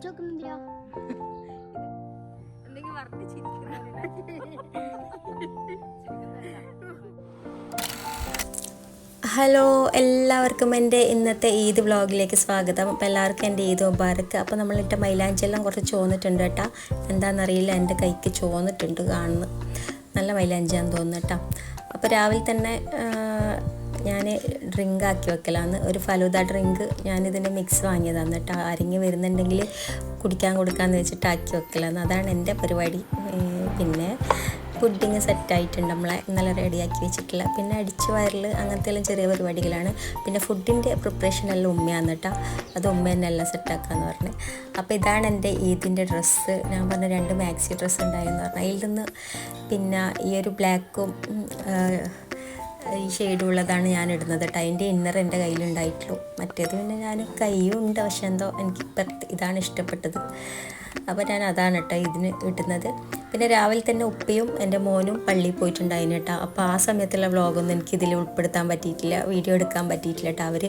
Hello, എല്ലാവർക്കും എൻ്റെ ഇന്നത്തെ ഈദ് വ്ളോഗിലേക്ക് സ്വാഗതം. അപ്പോൾ എല്ലാവർക്കും എൻ്റെ ഈദ് മുബാറക്ക്. അപ്പോൾ നമ്മളിട്ട് മൈലാഞ്ചെല്ലാം കുറച്ച് ചോന്നിട്ടുണ്ട് കേട്ടോ. എന്താണെന്നറിയില്ല, എൻ്റെ കൈക്ക് ചോന്നിട്ടുണ്ട് കാണുന്നു. നല്ല മൈലാഞ്ചിയാന്ന് തോന്നുന്നു കേട്ടോ. അപ്പോൾ രാവിലെ തന്നെ ഞാൻ ഡ്രിങ്ക് ആക്കി വെക്കലാന്ന്. ഒരു ഫലൂദ ഡ്രിങ്ക് ഞാനിതിൻ്റെ മിക്സ് വാങ്ങിയതാണ് കേട്ടോ. ആരെങ്കിലും വരുന്നുണ്ടെങ്കിൽ കുടിക്കാൻ കൊടുക്കാമെന്ന് വെച്ചിട്ട് ആക്കി വെക്കലാന്ന്. അതാണ് എൻ്റെ പരിപാടി. പിന്നെ പുഡിങ് സെറ്റായിട്ടുണ്ട്, നമ്മളെ ഇന്നലെ റെഡിയാക്കി വെച്ചിട്ടില്ല. പിന്നെ അടിച്ച് വയറിൽ അങ്ങനത്തെ എല്ലാം ചെറിയ പരിപാടികളാണ്. പിന്നെ ഫുഡിൻ്റെ പ്രിപ്പറേഷനെല്ലാം ഉമ്മയാണ് കേട്ടോ. അത് ഉമ്മ തന്നെ എല്ലാം സെറ്റാക്കാമെന്ന് പറഞ്ഞ്. അപ്പോൾ ഇതാണ് എൻ്റെ ഈദിൻ്റെ ഡ്രസ്സ്. ഞാൻ പറഞ്ഞ 2 മാക്സി ഡ്രസ്സ് ഉണ്ടായെന്ന് പറഞ്ഞു. അതിൽ നിന്ന് പിന്നെ ഈ ഒരു ബ്ലാക്കും ഈ ഷെയ്ഡും ഉള്ളതാണ് ഞാൻ ഇടുന്നത് കേട്ടോ. അതിൻ്റെ ഇന്നർ എൻ്റെ കയ്യിലുണ്ടായിട്ടുള്ളൂ. മറ്റേത് പിന്നെ ഞാൻ കയ്യും ഉണ്ട്, പക്ഷെ എന്തോ എനിക്ക് ഇതാണ് ഇഷ്ടപ്പെട്ടത്. അപ്പോൾ ഞാൻ അതാണ് കേട്ടോ ഇതിന് ഇടുന്നത്. പിന്നെ രാവിലെ തന്നെ ഉപ്പയും എൻ്റെ മോനും പള്ളിയിൽ പോയിട്ടുണ്ടായിരുന്നു കേട്ടോ. അപ്പോൾ ആ സമയത്തുള്ള വ്ളോഗൊന്നും എനിക്കിതിൽ ഉൾപ്പെടുത്താൻ പറ്റിയിട്ടില്ല, വീഡിയോ എടുക്കാൻ പറ്റിയിട്ടില്ല കേട്ടോ. അവർ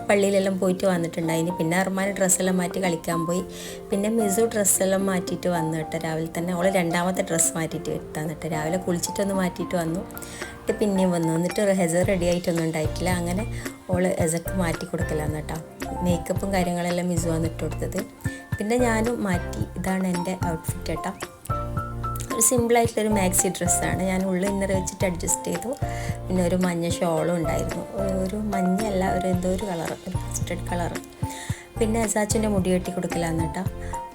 പള്ളിയിലെല്ലാം പോയിട്ട് വന്നിട്ടുണ്ടായിന്. പിന്നെ അർമാൻ ഡ്രസ്സെല്ലാം മാറ്റി കളിക്കാൻ പോയി. പിന്നെ മിസു ഡ്രസ്സെല്ലാം മാറ്റിയിട്ട് വന്നു കേട്ടോ. രാവിലെ തന്നെ അവൾ 2ാമത്തെ ഡ്രസ്സ് മാറ്റിയിട്ട് എടുത്താന്ന് കേട്ടോ. രാവിലെ കുളിച്ചിട്ടൊന്ന് മാറ്റിയിട്ട് വന്നു. പിന്നെയും വന്നു. എന്നിട്ട് ഹെസർ റെഡി ആയിട്ടൊന്നും ഉണ്ടായിട്ടില്ല. അങ്ങനെ ഓൾ ഹെസർക്ക് മാറ്റി കൊടുക്കലാന്ന് കേട്ടോ. മേക്കപ്പും കാര്യങ്ങളെല്ലാം മിസു വന്നിട്ട് കൊടുത്തത്. പിന്നെ ഞാനും മാറ്റി. ഇതാണ് എൻ്റെ ഔട്ട്ഫിറ്റ് കേട്ടോ. ഒരു സിമ്പിളായിട്ടുള്ളൊരു മാക്സി ഡ്രസ്സാണ്. ഞാൻ ഉള്ളിൽ ഇന്നർ വെച്ചിട്ട് അഡ്ജസ്റ്റ് ചെയ്തു. പിന്നെ ഒരു മഞ്ഞ ഷോളും ഉണ്ടായിരുന്നു. ഒരു മഞ്ഞല്ല, ഒരു എന്തോ ഒരു കളറ്, ഒരു മസ്റ്റർഡ് കളറ്. പിന്നെ അസാച്ചിൻ്റെ മുടി കെട്ടി കൊടുക്കലാന്ന് കേട്ടോ.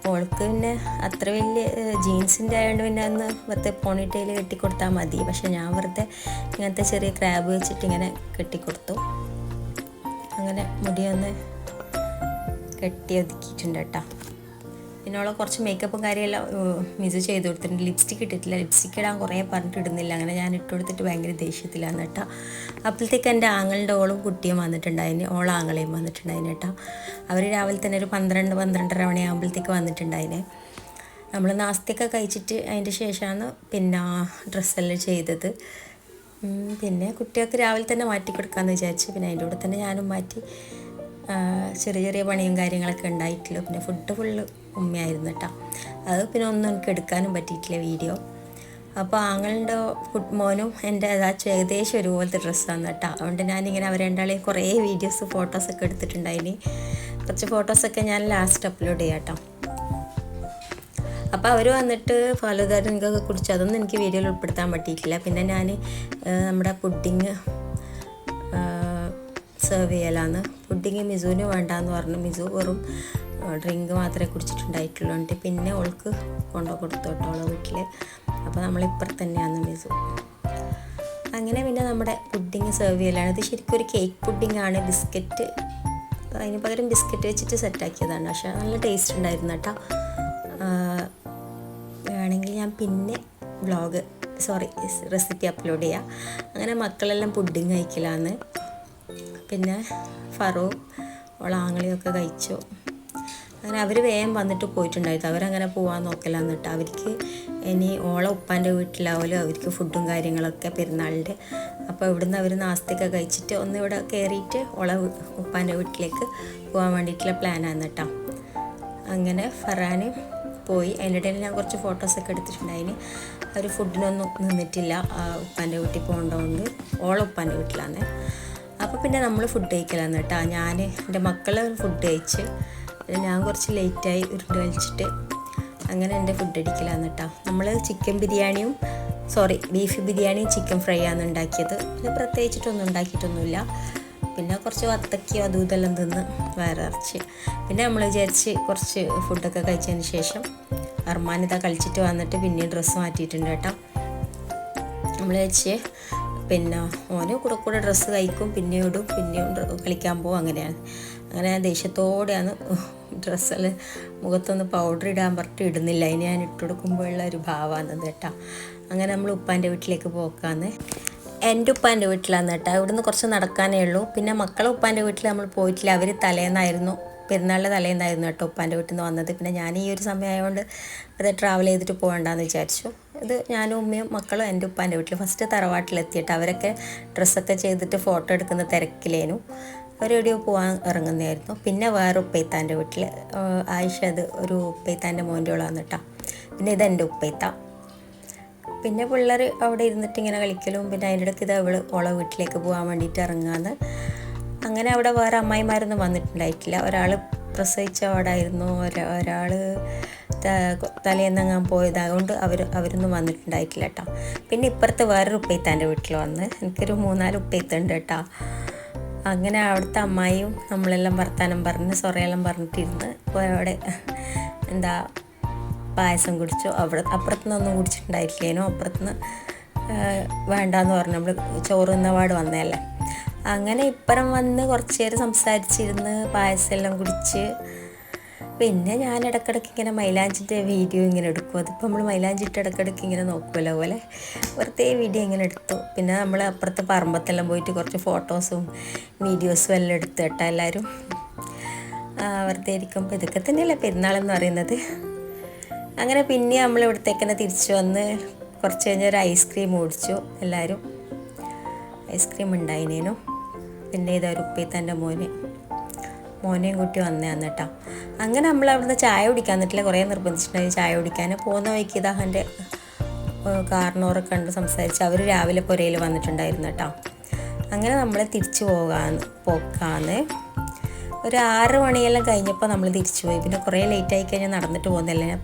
ഓൾക്ക് പിന്നെ അത്ര വലിയ ജീൻസിൻ്റെ ആയതുകൊണ്ട് പിന്നെ ഒന്ന് വെറുതെ പോണിറ്റയിൽ കെട്ടിക്കൊടുത്താൽ മതി. പക്ഷെ ഞാൻ വെറുതെ ഇങ്ങനത്തെ ചെറിയ ക്രാബ് വെച്ചിട്ട് ഇങ്ങനെ കെട്ടിക്കൊടുത്തു. അങ്ങനെ മുടിയൊന്ന് കെട്ടി ഒതുക്കിയിട്ടുണ്ട് കേട്ടോ. പിന്നെ അവളെ കുറച്ച് മേക്കപ്പും കാര്യമെല്ലാം മിസ് ചെയ്ത് കൊടുത്തിട്ടുണ്ട്. ലിപ്സ്റ്റിക്ക് ഇട്ടിട്ടില്ല. ലിപ്സ്റ്റിക്ക് ഇടാൻ കുറേ പറഞ്ഞിട്ട് ഇടുന്നില്ല. അങ്ങനെ ഞാൻ ഇട്ട് കൊടുത്തിട്ട് ഭയങ്കര ദേഷ്യത്തിലാന്ന് കേട്ടോ. അപ്പോഴത്തേക്ക് എൻ്റെ ആങ്ങളുടെ ഓളും കുട്ടിയും വന്നിട്ടുണ്ടായിന്. ആങ്ങളെയും വന്നിട്ടുണ്ടായിന് കേട്ടോ. അവർ രാവിലെ തന്നെ ഒരു 12-12:30 മണിയാകുമ്പോഴത്തേക്ക് വന്നിട്ടുണ്ടായിന്. നമ്മൾ നാസ്തിയൊക്കെ കഴിച്ചിട്ട് അതിൻ്റെ ശേഷമാണ് പിന്നെ ഡ്രസ്സെല്ലാം ചെയ്തത്. പിന്നെ കുട്ടികൾക്ക് രാവിലെ തന്നെ മാറ്റി കൊടുക്കാമെന്ന് വിചാരിച്ചു. പിന്നെ അതിൻ്റെ കൂടെ തന്നെ ഞാനും മാറ്റി. ചെറിയ ചെറിയ പണിയും കാര്യങ്ങളൊക്കെ ഉണ്ടായിട്ടില്ല. പിന്നെ ഫുഡ് ഫുള്ള് ഉമ്മയായിരുന്നു കേട്ടോ. അത് പിന്നെ ഒന്നും എനിക്ക് എടുക്കാനും പറ്റിയിട്ടില്ല വീഡിയോ. അപ്പോൾ ആങ്ങളുടെ മോനും എൻ്റെ ഏകദേശം ഒരുപോലത്തെ ഡ്രസ്സാണ് കേട്ടോ. അതുകൊണ്ട് ഞാനിങ്ങനെ അവർ രണ്ടാളെയും കുറേ വീഡിയോസ് ഫോട്ടോസൊക്കെ എടുത്തിട്ടുണ്ടായിന്. കുറച്ച് ഫോട്ടോസൊക്കെ ഞാൻ ലാസ്റ്റ് അപ്ലോഡ് ചെയ്യാം കേട്ടോ. അപ്പോൾ അവർ വന്നിട്ട് ഫലൂദ ഡ്രിങ്കൊക്കെ കുടിച്ചു. അതൊന്നും എനിക്ക് വീഡിയോയിൽ ഉൾപ്പെടുത്താൻ പറ്റിയിട്ടില്ല. പിന്നെ ഞാൻ നമ്മുടെ പുഡിങ് സെർവ് ചെയ്യലാന്ന്. പുഡിങ് മിസുവിന് വേണ്ടാന്ന് പറഞ്ഞു. മിസു വെറും ഡ്രിങ്ക് മാത്രമേ കുടിച്ചിട്ടുണ്ടായിട്ടുള്ളൂ. പിന്നെ ഓൾക്ക് കൊണ്ടു കൊടുത്തു കേട്ടോ അവളെ വീട്ടിൽ. അപ്പോൾ നമ്മളിപ്പുറത്ത് തന്നെയാണ് മിസു. അങ്ങനെ പിന്നെ നമ്മുടെ പുഡിങ് സെർവ് ചെയ്യലാണ്. ഇത് ശരിക്കും ഒരു കേക്ക് പുഡിങ്ങാണ്. ബിസ്ക്കറ്റ്, അതിന് പകരം ബിസ്ക്കറ്റ് വെച്ചിട്ട് സെറ്റാക്കിയതാണ്. പക്ഷേ നല്ല ടേസ്റ്റ് ഉണ്ടായിരുന്നു കേട്ടോ. വേണമെങ്കിൽ ഞാൻ പിന്നെ റെസിപ്പി അപ്ലോഡ് ചെയ്യാം. അങ്ങനെ മക്കളെല്ലാം പുഡിങ് കഴിക്കലാന്ന്. പിന്നെ ഫറു ആങ്ങളെയൊക്കെ കഴിച്ചു. അങ്ങനെ അവർ വേഗം വന്നിട്ട് പോയിട്ടുണ്ടായിരുന്നു. അവരങ്ങനെ പോകാൻ നോക്കലാന്ന് കേട്ടോ. അവർക്ക് ഇനി ഉപ്പാൻ്റെ വീട്ടിലാവുമല്ലോ അവർക്ക് ഫുഡും കാര്യങ്ങളൊക്കെ പെരുന്നാളിൻ്റെ. അപ്പോൾ ഇവിടുന്ന് അവർ നാസ്തിയൊക്കെ കഴിച്ചിട്ട് ഒന്ന് ഇവിടെ കയറിയിട്ട് ഉപ്പാൻ്റെ വീട്ടിലേക്ക് പോകാൻ വേണ്ടിയിട്ടുള്ള പ്ലാനാണ് കേട്ടോ. അങ്ങനെ ഫറാൻ പോയി. അതിൻ്റെ ഇടയിൽ ഞാൻ കുറച്ച് ഫോട്ടോസൊക്കെ എടുത്തിട്ടുണ്ടായിന്. അവർ ഫുഡിനൊന്നും നിന്നിട്ടില്ല. ഉപ്പാൻ്റെ വീട്ടിൽ പോകേണ്ടതുകൊണ്ട് ഉപ്പാൻ്റെ വീട്ടിലാണ്. അപ്പോൾ പിന്നെ നമ്മൾ ഫുഡ് കഴിക്കലാന്ന് കേട്ടോ. എൻ്റെ മക്കൾ ഫുഡ് കഴിച്ച് ഞാൻ കുറച്ച് ലേറ്റായി ഉരുണ്ട് കഴിച്ചിട്ട്. അങ്ങനെ എൻ്റെ ഫുഡ് അടിക്കലാന്ന് കേട്ടോ. നമ്മൾ ബീഫ് ബിരിയാണിയും ചിക്കൻ ഫ്രൈ ആണ് ഉണ്ടാക്കിയത്. പിന്നെ പ്രത്യേകിച്ചിട്ടൊന്നും ഉണ്ടാക്കിയിട്ടൊന്നുമില്ല. പിന്നെ കുറച്ച് വത്തക്കയോ അതും ഇതെല്ലാം തിന്ന് വയറിറച്ച്. പിന്നെ നമ്മൾ വിചാരിച്ച് കുറച്ച് ഫുഡൊക്കെ കഴിച്ചതിന് ശേഷം അർമാനിത കളിച്ചിട്ട് വന്നിട്ട് പിന്നെയും ഡ്രസ്സ് മാറ്റിയിട്ടുണ്ട് കേട്ടോ. നമ്മൾ വിചാരിച്ച് പിന്നെ ഓന് കൂടെ ഡ്രസ്സ് കഴിക്കും, പിന്നെയും ഇടും, പിന്നെയും കളിക്കാൻ പോകും. അങ്ങനെയാണ്. അങ്ങനെ ദേഷ്യത്തോടെയാണ് ഡ്രസ്സെല്ലാം മുഖത്തൊന്ന് പൗഡർ ഇടാൻ പറഞ്ഞിട്ട് ഇടുന്നില്ല. അതിന് ഞാൻ ഇട്ട് കൊടുക്കുമ്പോഴുള്ള ഒരു ഭാവമാണെന്ന് കേട്ടോ. അങ്ങനെ നമ്മൾ ഉപ്പാൻ്റെ വീട്ടിലേക്ക് പോക്കാന്ന്. എൻ്റെ ഉപ്പാൻ്റെ വീട്ടിലാന്ന് കേട്ടോ. ഇവിടുന്ന് കുറച്ച് നടക്കാനേ ഉള്ളൂ. പിന്നെ മക്കളെ ഉപ്പാൻ്റെ വീട്ടിൽ നമ്മൾ പോയിട്ടില്ല. അവർ പെരുന്നാളിൻ്റെ തലേന്നായിരുന്നു കേട്ടോ ഉപ്പാൻ്റെ വീട്ടിൽ നിന്ന് വന്നത്. പിന്നെ ഞാൻ ഈ ഒരു സമയമായതുകൊണ്ട് വെറുതെ ട്രാവൽ ചെയ്തിട്ട് പോകണ്ടെന്ന് വിചാരിച്ചു. ഇത് ഞാനും ഉമ്മയും മക്കളും എൻ്റെ ഉപ്പാൻ്റെ വീട്ടിൽ ഫസ്റ്റ് തറവാട്ടിലെത്തിയിട്ട് അവരൊക്കെ ഡ്രസ്സൊക്കെ ചെയ്തിട്ട് ഫോട്ടോ എടുക്കുന്ന തിരക്കിലേനു. ഒരെവിടെയോ പോകാൻ ഇറങ്ങുന്നതായിരുന്നു. പിന്നെ വേറെ ഉപ്പേത്താൻ്റെ വീട്ടിൽ ആയിഷ, അത് ഒരു ഉപ്പേത്താൻ്റെ മോൻ്റെ ഓളാണ് കേട്ടോ. പിന്നെ ഇതെൻ്റെ ഉപ്പേത്ത. പിന്നെ പിള്ളേർ അവിടെ ഇരുന്നിട്ട് ഇങ്ങനെ കളിക്കലും പിന്നെ അതിൻ്റെ ഇടയ്ക്ക് ഇത് ഓളെ വീട്ടിലേക്ക് പോകാൻ വേണ്ടിയിട്ട് ഇറങ്ങാന്ന്. അങ്ങനെ അവിടെ വേറെ അമ്മായിമാരൊന്നും വന്നിട്ടുണ്ടായിട്ടില്ല. ഒരാൾ പ്രസവിച്ച അവിടായിരുന്നു, ഒരാൾ തലേന്നങ്ങാൻ പോയത്, അതുകൊണ്ട് അവരൊന്നും വന്നിട്ടുണ്ടായിട്ടില്ല കേട്ടോ. പിന്നെ ഇപ്പുറത്ത് വേറൊരു ഉപ്പേത്താൻ്റെ വീട്ടിൽ വന്ന് എനിക്കൊരു 3-4 ഉപ്പേത്തുണ്ട് കേട്ടോ. അങ്ങനെ അവിടുത്തെ അമ്മായിയും നമ്മളെല്ലാം വർത്താനം പറഞ്ഞ് സൊറയെല്ലാം പറഞ്ഞിട്ടിരുന്ന് ഇപ്പോൾ അവിടെ എന്താ പായസം കുടിച്ചു. അപ്പുറത്തുനിന്നൊന്നും കുടിച്ചിട്ടുണ്ടായിട്ടില്ലേനോ, അപ്പുറത്തുനിന്ന് വേണ്ടാന്ന് പറഞ്ഞു, നമ്മൾ ചോറ് തിന്നപാട് വന്നതല്ലേ. അങ്ങനെ ഇപ്പുറം വന്ന് കുറച്ച് നേരം സംസാരിച്ചിരുന്ന് പായസം എല്ലാം കുടിച്ച്. പിന്നെ ഞാൻ ഇടയ്ക്കിടയ്ക്ക് ഇങ്ങനെ മൈലാഞ്ചിൻ്റെ വീഡിയോ ഇങ്ങനെ എടുക്കും. അതിപ്പോൾ നമ്മൾ മൈലാഞ്ചിട്ട് ഇടയ്ക്കിടയ്ക്ക് ഇങ്ങനെ നോക്കുമല്ലോ പോലെ വെറുതെ വീഡിയോ ഇങ്ങനെ എടുത്തു. പിന്നെ നമ്മൾ അപ്പുറത്തെ പറമ്പത്തെല്ലാം പോയിട്ട് കുറച്ച് ഫോട്ടോസും വീഡിയോസും എല്ലാം എടുത്തു കേട്ടോ എല്ലാവരും. വെറുതെ ഇരിക്കുമ്പോൾ ഇതൊക്കെ തന്നെയല്ലേ പെരുന്നാളെന്ന് പറയുന്നത്. അങ്ങനെ പിന്നെ നമ്മൾ ഇവിടത്തേക്ക് തന്നെ തിരിച്ചു വന്ന് കുറച്ച് കഴിഞ്ഞൊരു ഐസ്ക്രീം ഓടിച്ചു എല്ലാവരും. ഐസ്ക്രീം ഉണ്ടായിനേനു. പിന്നെ ഇതൊരു ഉപ്പേത്തൻ്റെ മോനെയും കൂട്ടി വന്നതാണ് കേട്ടോ. അങ്ങനെ നമ്മൾ അവിടുന്ന് ചായ കുടിക്കാൻ പറ്റില്ല, കുറേ നിർബന്ധിച്ചിട്ടുണ്ടായി ചായ കുടിക്കാൻ. പോകുന്ന വഴിക്ക് ഇതാ എൻ്റെ കാരണവരൊക്കെ കണ്ട് സംസാരിച്ച് അവർ രാവിലെ പുരയിൽ വന്നിട്ടുണ്ടായിരുന്നു കേട്ടോ. അങ്ങനെ നമ്മൾ തിരിച്ചു പോക്കാന്ന് ഒരു 6 മണിയെല്ലാം കഴിഞ്ഞപ്പോൾ നമ്മൾ തിരിച്ചു പോയി. പിന്നെ കുറേ ലേറ്റായി കഴിഞ്ഞാൽ നടന്നിട്ട് പോകുന്നില്ല. ഞാൻ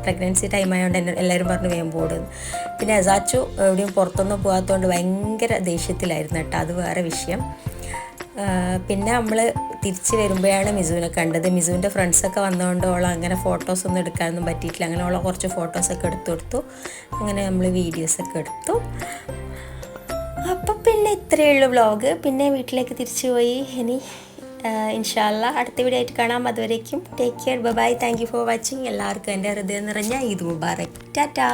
പ്രഗ്നൻസി ടൈം ആയതുകൊണ്ട് എന്നെ എല്ലാവരും പറഞ്ഞ് വേഗം പോകുന്നു. പിന്നെ അസാച്ചു എവിടെയും പുറത്തൊന്നും പോകാത്തതുകൊണ്ട് ഭയങ്കര ദേഷ്യത്തിലായിരുന്നു കേട്ടോ, അത് വേറെ വിഷയം. പിന്നെ നമ്മൾ തിരിച്ച് വരുമ്പോഴാണ് മിസുവിനെ കണ്ടത്. മിസുവിൻ്റെ ഫ്രണ്ട്സൊക്കെ വന്നതുകൊണ്ട് ഓളെ അങ്ങനെ ഫോട്ടോസൊന്നും എടുക്കാനൊന്നും പറ്റിയിട്ടില്ല. അങ്ങനെ ഓളെ കുറച്ച് ഫോട്ടോസൊക്കെ എടുത്തു കൊടുത്തു. അങ്ങനെ നമ്മൾ വീഡിയോസൊക്കെ എടുത്തു. അപ്പം പിന്നെ ഇത്രയേ ഉള്ളൂ വ്ളോഗ്. പിന്നെ വീട്ടിലേക്ക് തിരിച്ചു പോയി. ഇനി ഇൻഷാ അല്ലാഹ് അടുത്ത വീഡിയോ ആയിട്ട് കാണാം. അതുവരേക്കും take care, bye bye, thank you for watching. എല്ലാവർക്കും എൻ്റെ ഹൃദയം നിറഞ്ഞ ഈദ് മുബാറക്, ടാറ്റാ.